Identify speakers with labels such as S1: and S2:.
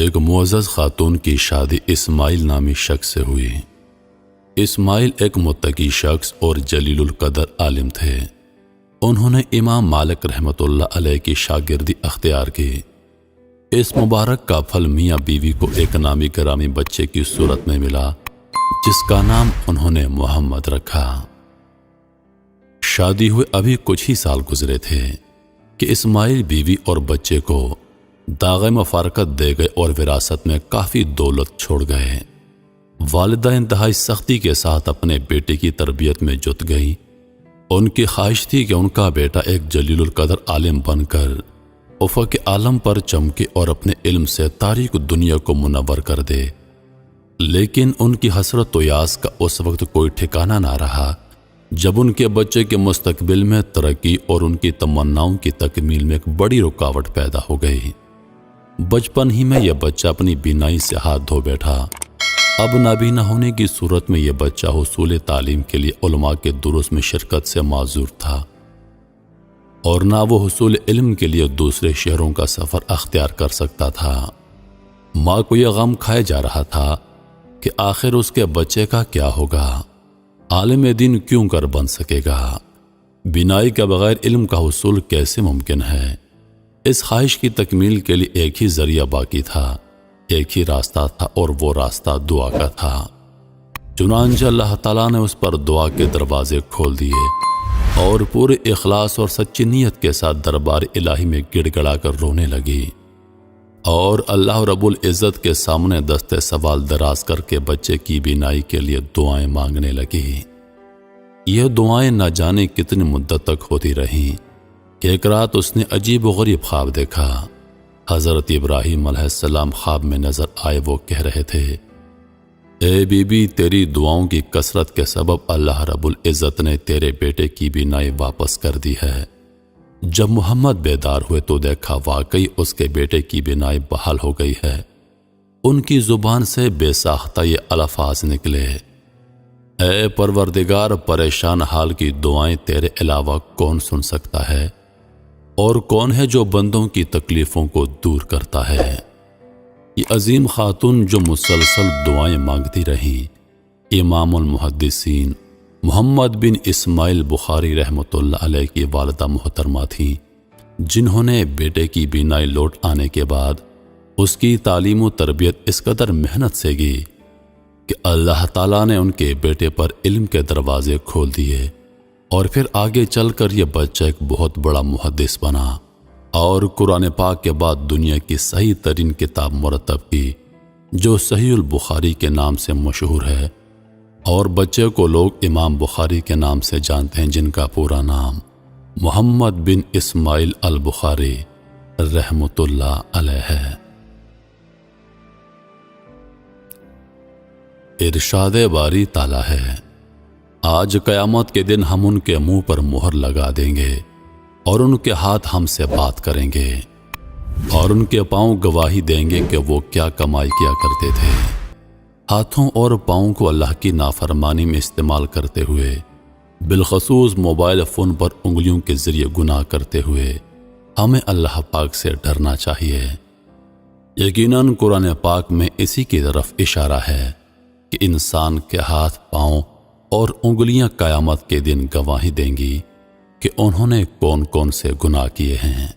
S1: ایک معزز خاتون کی شادی اسماعیل نامی شخص سے ہوئی۔ اسماعیل ایک متقی شخص اور جلیل القدر عالم تھے۔ انہوں نے امام مالک رحمۃ اللہ علیہ کی شاگردی اختیار کی۔ اس مبارک کا پھل میاں بیوی کو ایک نامی گرامی بچے کی صورت میں ملا، جس کا نام انہوں نے محمد رکھا۔ شادی ہوئے ابھی کچھ ہی سال گزرے تھے کہ اسماعیل بیوی اور بچے کو داغ مفارقت دے گئے اور وراثت میں کافی دولت چھوڑ گئے۔ والدہ انتہائی سختی کے ساتھ اپنے بیٹے کی تربیت میں جت گئی۔ ان کی خواہش تھی کہ ان کا بیٹا ایک جلیل القدر عالم بن کر افق عالم پر چمکے اور اپنے علم سے تاریک دنیا کو منور کر دے، لیکن ان کی حسرت و یاس کا اس وقت کوئی ٹھکانہ نہ رہا جب ان کے بچے کے مستقبل میں ترقی اور ان کی تمناؤں کی تکمیل میں ایک بڑی رکاوٹ پیدا ہو گئی۔ بچپن ہی میں یہ بچہ اپنی بینائی سے ہاتھ دھو بیٹھا۔ اب نابینا ہونے کی صورت میں یہ بچہ حصول تعلیم کے لیے علماء کے دروس میں شرکت سے معذور تھا، اور نہ وہ حصول علم کے لیے دوسرے شہروں کا سفر اختیار کر سکتا تھا۔ ماں کو یہ غم کھائے جا رہا تھا کہ آخر اس کے بچے کا کیا ہوگا، عالم دین کیوں کر بن سکے گا، بینائی کے بغیر علم کا حصول کیسے ممکن ہے۔ اس خواہش کی تکمیل کے لیے ایک ہی ذریعہ باقی تھا، ایک ہی راستہ تھا، اور وہ راستہ دعا کا تھا۔ چنانچہ اللہ تعالیٰ نے اس پر دعا کے دروازے کھول دیے اور پورے اخلاص اور سچی نیت کے ساتھ دربار الہی میں گڑ گڑا کر رونے لگی، اور اللہ رب العزت کے سامنے دستے سوال دراز کر کے بچے کی بینائی کے لیے دعائیں مانگنے لگی۔ یہ دعائیں نہ جانے کتنی مدت تک ہوتی رہیں کہ ایک رات اس نے عجیب و غریب خواب دیکھا۔ حضرت ابراہیم علیہ السلام خواب میں نظر آئے۔ وہ کہہ رہے تھے، اے بی بی، تیری دعاؤں کی کثرت کے سبب اللہ رب العزت نے تیرے بیٹے کی بینائی واپس کر دی ہے۔ جب محمد بیدار ہوئے تو دیکھا واقعی اس کے بیٹے کی بینائی بحال ہو گئی ہے۔ ان کی زبان سے بے ساختہ یہ الفاظ نکلے، اے پروردگار، پریشان حال کی دعائیں تیرے علاوہ کون سن سکتا ہے، اور کون ہے جو بندوں کی تکلیفوں کو دور کرتا ہے۔ یہ عظیم خاتون جو مسلسل دعائیں مانگتی رہیں، امام المحدثین محمد بن اسماعیل بخاری رحمۃ اللہ علیہ کی والدہ محترمہ تھیں، جنہوں نے بیٹے کی بینائی لوٹ آنے کے بعد اس کی تعلیم و تربیت اس قدر محنت سے کی کہ اللہ تعالیٰ نے ان کے بیٹے پر علم کے دروازے کھول دیے، اور پھر آگے چل کر یہ بچہ ایک بہت بڑا محدث بنا، اور قرآن پاک کے بعد دنیا کی صحیح ترین کتاب مرتب کی جو صحیح البخاری کے نام سے مشہور ہے، اور بچے کو لوگ امام بخاری کے نام سے جانتے ہیں، جن کا پورا نام محمد بن اسماعیل البخاری رحمۃ اللہ علیہ ہے۔ ارشاد باری تعالیٰ ہے، آج قیامت کے دن ہم ان کے منہ پر مہر لگا دیں گے، اور ان کے ہاتھ ہم سے بات کریں گے، اور ان کے پاؤں گواہی دیں گے کہ وہ کیا کمائی کیا کرتے تھے۔ ہاتھوں اور پاؤں کو اللہ کی نافرمانی میں استعمال کرتے ہوئے، بالخصوص موبائل فون پر انگلیوں کے ذریعے گناہ کرتے ہوئے ہمیں اللہ پاک سے ڈرنا چاہیے۔ یقیناً قرآن پاک میں اسی کی طرف اشارہ ہے کہ انسان کے ہاتھ، پاؤں اور انگلیاں قیامت کے دن گواہی دیں گی کہ انہوں نے کون کون سے گناہ کیے ہیں۔